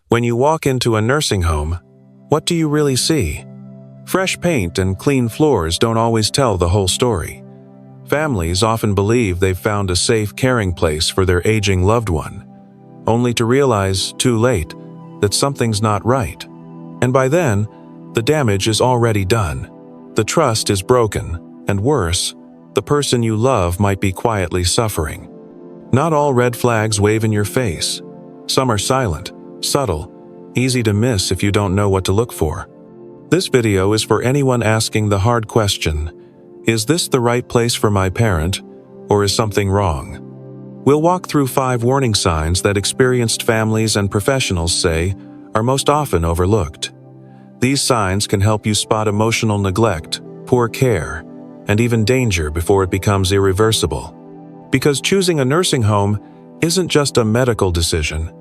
When you walk into a nursing home, what do you really see? Fresh paint and clean floors don't always tell the whole story. Families often believe they've found a safe, caring place for their aging loved one, only to realize, too late, that something's not right. And by then, the damage is already done. The trust is broken, and worse, the person you love might be quietly suffering. Not all red flags wave in your face. Some are silent, subtle, easy to miss if you don't know what to look for. This video is for anyone asking the hard question, is this the right place for my parent, or is something wrong? We'll walk through 5 warning signs that experienced families and professionals say are most often overlooked. These signs can help you spot emotional neglect, poor care, and even danger before it becomes irreversible. Because choosing a nursing home isn't just a medical decision,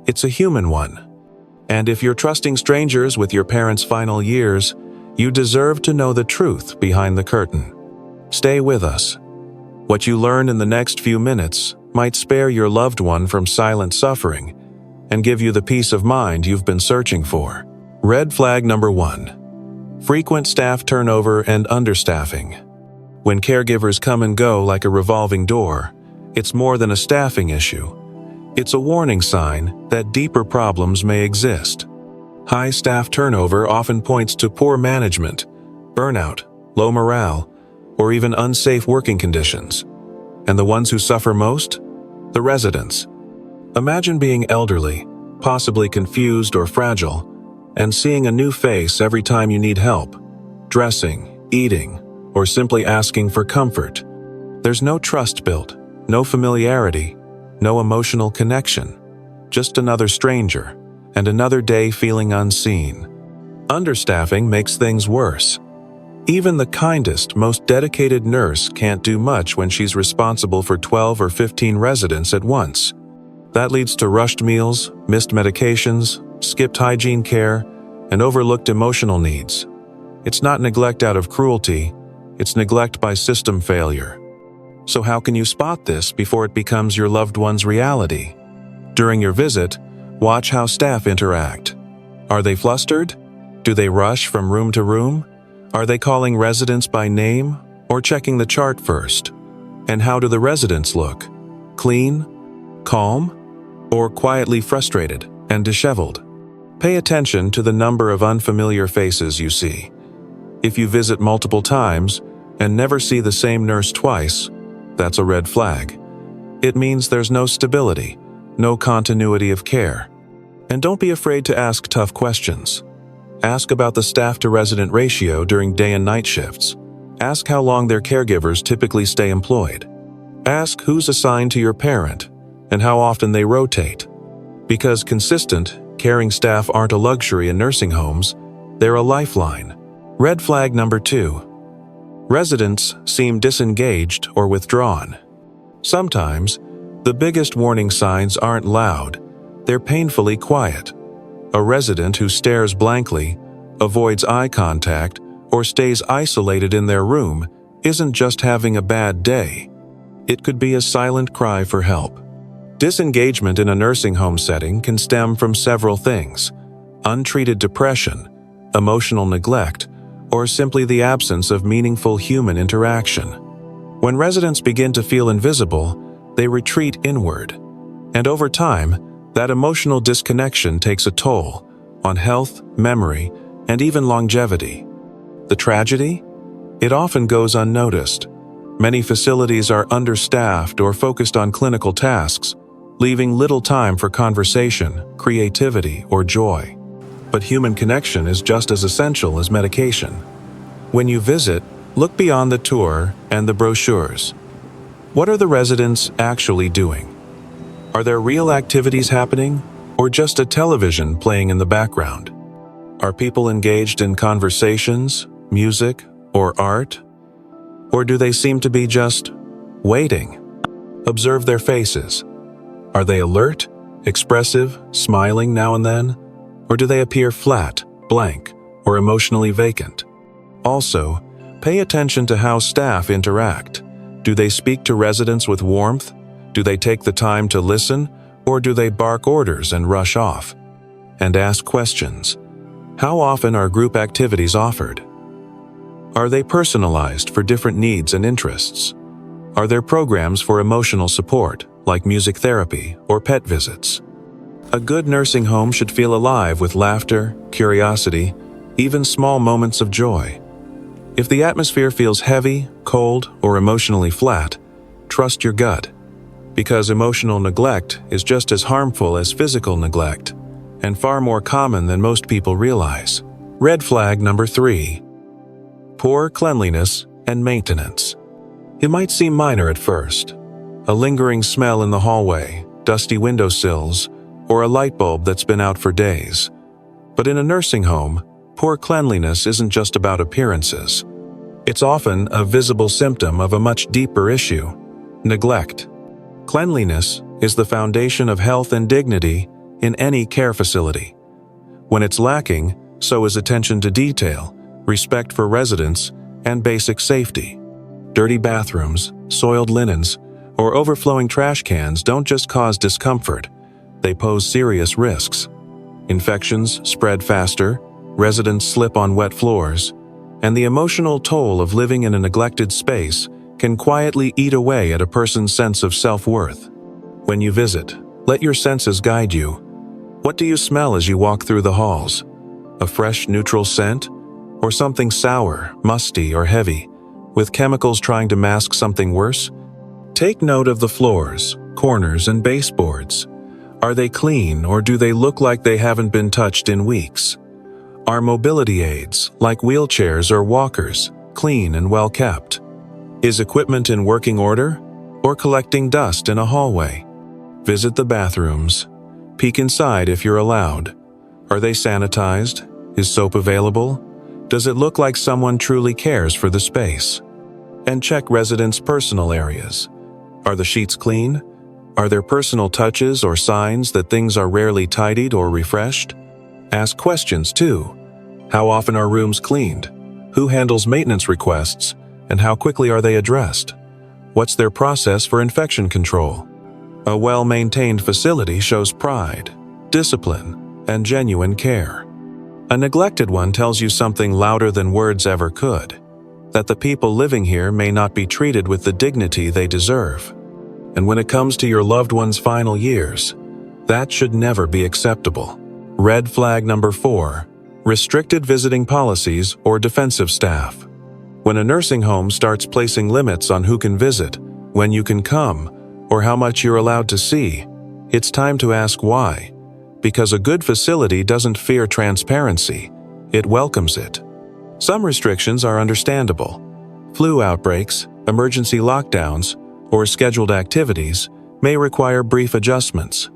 it's a human one. And if you're trusting strangers with your parents' final years, you deserve to know the truth behind the curtain. Stay with us. What you learn in the next few minutes might spare your loved one from silent suffering and give you the peace of mind you've been searching for. Red flag number 1. Frequent staff turnover and understaffing. When caregivers come and go like a revolving door, it's more than a staffing issue. It's a warning sign that deeper problems may exist. High staff turnover often points to poor management, burnout, low morale, or even unsafe working conditions. And the ones who suffer most? The residents. Imagine being elderly, possibly confused or fragile, and seeing a new face every time you need help, dressing, eating, or simply asking for comfort. There's no trust built, no familiarity, no emotional connection, just another stranger, and another day feeling unseen. Understaffing makes things worse. Even the kindest, most dedicated nurse can't do much when she's responsible for 12 or 15 residents at once. That leads to rushed meals, missed medications, skipped hygiene care, and overlooked emotional needs. It's not neglect out of cruelty, it's neglect by system failure. So how can you spot this before it becomes your loved one's reality? During your visit, watch how staff interact. Are they flustered? Do they rush from room to room? Are they calling residents by name or checking the chart first? And how do the residents look? Clean? Calm? Or quietly frustrated and disheveled? Pay attention to the number of unfamiliar faces you see. If you visit multiple times and never see the same nurse twice, that's a red flag. It means there's no stability, no continuity of care. And don't be afraid to ask tough questions. Ask about the staff-to-resident ratio during day and night shifts. Ask how long their caregivers typically stay employed. Ask who's assigned to your parent and how often they rotate. Because consistent, caring staff aren't a luxury in nursing homes, they're a lifeline. Red flag number 2. Residents seem disengaged or withdrawn. Sometimes, the biggest warning signs aren't loud, they're painfully quiet. A resident who stares blankly, avoids eye contact, or stays isolated in their room isn't just having a bad day. It could be a silent cry for help. Disengagement in a nursing home setting can stem from several things: untreated depression, emotional neglect, or simply the absence of meaningful human interaction. When residents begin to feel invisible, they retreat inward. And over time, that emotional disconnection takes a toll on health, memory, and even longevity. The tragedy? It often goes unnoticed. Many facilities are understaffed or focused on clinical tasks, leaving little time for conversation, creativity, or joy. But human connection is just as essential as medication. When you visit, look beyond the tour and the brochures. What are the residents actually doing? Are there real activities happening, or just a television playing in the background? Are people engaged in conversations, music, or art? Or do they seem to be just waiting? Observe their faces. Are they alert, expressive, smiling now and then? Or do they appear flat, blank, or emotionally vacant? Also, pay attention to how staff interact. Do they speak to residents with warmth? Do they take the time to listen, or do they bark orders and rush off? and ask questions. How often are group activities offered? Are they personalized for different needs and interests? Are there programs for emotional support, like music therapy or pet visits? A good nursing home should feel alive with laughter, curiosity, even small moments of joy. If the atmosphere feels heavy, cold, or emotionally flat, trust your gut, because emotional neglect is just as harmful as physical neglect, and far more common than most people realize. Red flag number 3. Poor cleanliness and maintenance. It might seem minor at first. A lingering smell in the hallway, dusty windowsills, or a light bulb that's been out for days. But in a nursing home, poor cleanliness isn't just about appearances. It's often a visible symptom of a much deeper issue: neglect. Cleanliness is the foundation of health and dignity in any care facility. When it's lacking, so is attention to detail, respect for residents, and basic safety. Dirty bathrooms, soiled linens, or overflowing trash cans don't just cause discomfort, they pose serious risks. Infections spread faster, residents slip on wet floors, and the emotional toll of living in a neglected space can quietly eat away at a person's sense of self-worth. When you visit, let your senses guide you. What do you smell as you walk through the halls? A fresh, neutral scent? Or something sour, musty, or heavy, with chemicals trying to mask something worse? Take note of the floors, corners, and baseboards. Are they clean, or do they look like they haven't been touched in weeks? Are mobility aids, like wheelchairs or walkers, clean and well kept? Is equipment in working order, or collecting dust in a hallway? Visit the bathrooms. Peek inside if you're allowed. Are they sanitized? Is soap available? Does it look like someone truly cares for the space? And check residents' personal areas. Are the sheets clean? Are there personal touches or signs that things are rarely tidied or refreshed? Ask questions too. How often are rooms cleaned? Who handles maintenance requests? And how quickly are they addressed? What's their process for infection control? A well-maintained facility shows pride, discipline, and genuine care. A neglected one tells you something louder than words ever could: that the people living here may not be treated with the dignity they deserve. And when it comes to your loved one's final years, that should never be acceptable. Red flag number 4. Restricted visiting policies or defensive staff. When a nursing home starts placing limits on who can visit, when you can come, or how much you're allowed to see, it's time to ask why. Because a good facility doesn't fear transparency, it welcomes it. Some restrictions are understandable. Flu outbreaks, emergency lockdowns, or scheduled activities may require brief adjustments.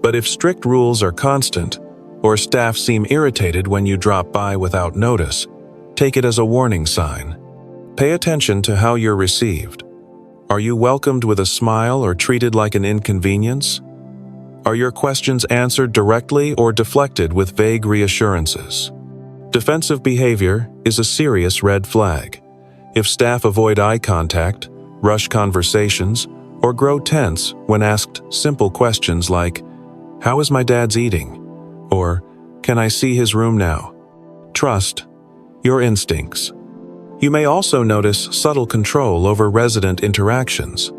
But if strict rules are constant, or staff seem irritated when you drop by without notice, take it as a warning sign. Pay attention to how you're received. Are you welcomed with a smile or treated like an inconvenience? Are your questions answered directly or deflected with vague reassurances? Defensive behavior is a serious red flag. If staff avoid eye contact, rush conversations, or grow tense when asked simple questions like, "How is my dad's eating?" or "Can I see his room now?" Trust your instincts. You may also notice subtle control over resident interactions.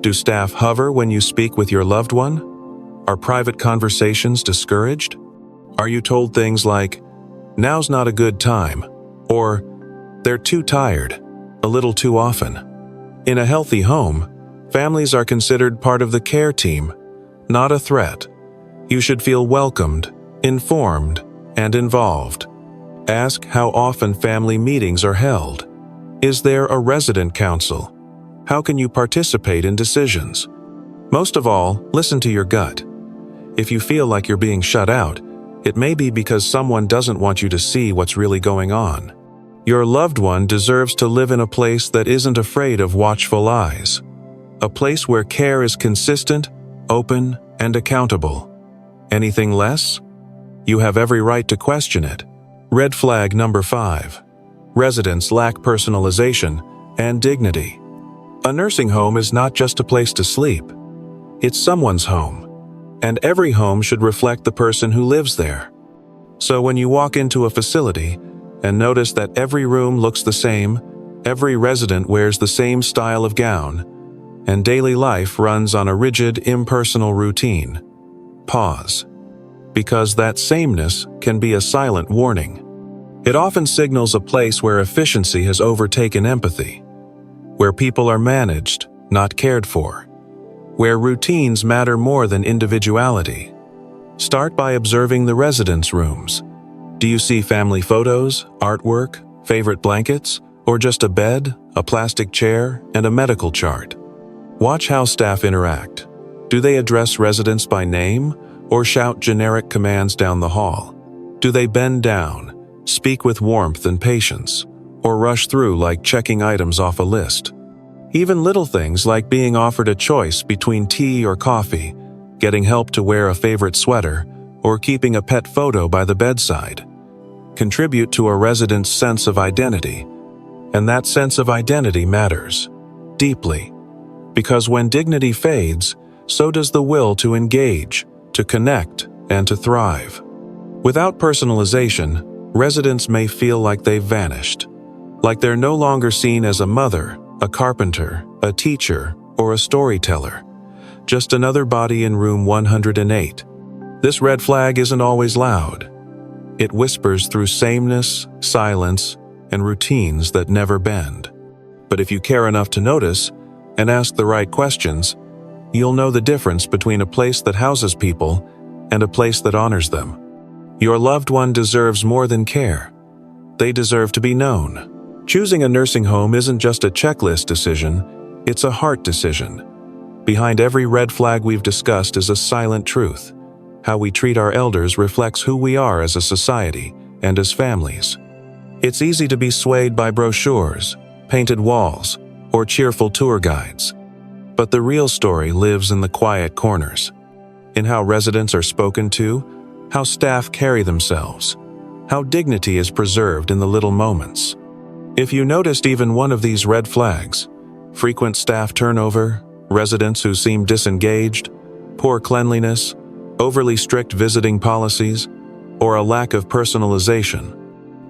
Do staff hover when you speak with your loved one? Are private conversations discouraged? Are you told things like, "Now's not a good time," or "They're too tired," a little too often? In a healthy home, families are considered part of the care team, not a threat. You should feel welcomed, informed, and involved. Ask how often family meetings are held. Is there a resident council? How can you participate in decisions? Most of all, listen to your gut. If you feel like you're being shut out, it may be because someone doesn't want you to see what's really going on. Your loved one deserves to live in a place that isn't afraid of watchful eyes. A place where care is consistent, open, and accountable. Anything less? You have every right to question it. Red flag number 5. Residents lack personalization and dignity. A nursing home is not just a place to sleep. It's someone's home. And every home should reflect the person who lives there. So when you walk into a facility and notice that every room looks the same, every resident wears the same style of gown, and daily life runs on a rigid, impersonal routine, pause. Because that sameness can be a silent warning. It often signals a place where efficiency has overtaken empathy, where people are managed, not cared for, where routines matter more than individuality. Start by observing the residents' rooms. Do you see family photos, artwork, favorite blankets, or just a bed, a plastic chair, and a medical chart? Watch how staff interact. Do they address residents by name or shout generic commands down the hall? Do they bend down, speak with warmth and patience, or rush through like checking items off a list? Even little things like being offered a choice between tea or coffee, getting help to wear a favorite sweater, or keeping a pet photo by the bedside contribute to a resident's sense of identity. And that sense of identity matters deeply, because when dignity fades, so does the will to engage, to connect, and to thrive. Without personalization, residents may feel like they've vanished, like they're no longer seen as a mother, a carpenter, a teacher, or a storyteller, just another body in room 108. This red flag isn't always loud. It whispers through sameness, silence, and routines that never bend. But if you care enough to notice and ask the right questions, you'll know the difference between a place that houses people and a place that honors them. Your loved one deserves more than care. They deserve to be known. Choosing a nursing home isn't just a checklist decision, it's a heart decision. Behind every red flag we've discussed is a silent truth. How we treat our elders reflects who we are as a society and as families. It's easy to be swayed by brochures, painted walls, or cheerful tour guides. But the real story lives in the quiet corners, in how residents are spoken to, how staff carry themselves, how dignity is preserved in the little moments. If you noticed even one of these red flags, frequent staff turnover, residents who seem disengaged, poor cleanliness, overly strict visiting policies, or a lack of personalization,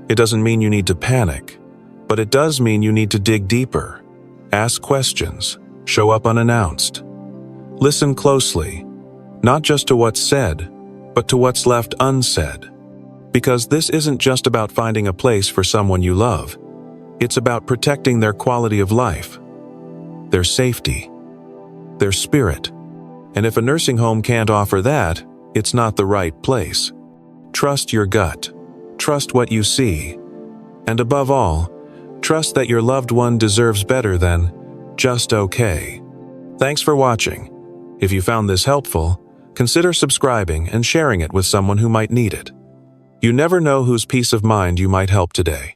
it doesn't mean you need to panic, but it does mean you need to dig deeper, ask questions, show up unannounced. Listen closely, not just to what's said, but to what's left unsaid. Because this isn't just about finding a place for someone you love. It's about protecting their quality of life, their safety, their spirit. And if a nursing home can't offer that, it's not the right place. Trust your gut. Trust what you see. And above all, trust that your loved one deserves better than just okay. Thanks for watching. If you found this helpful, consider subscribing and sharing it with someone who might need it. You never know whose peace of mind you might help today.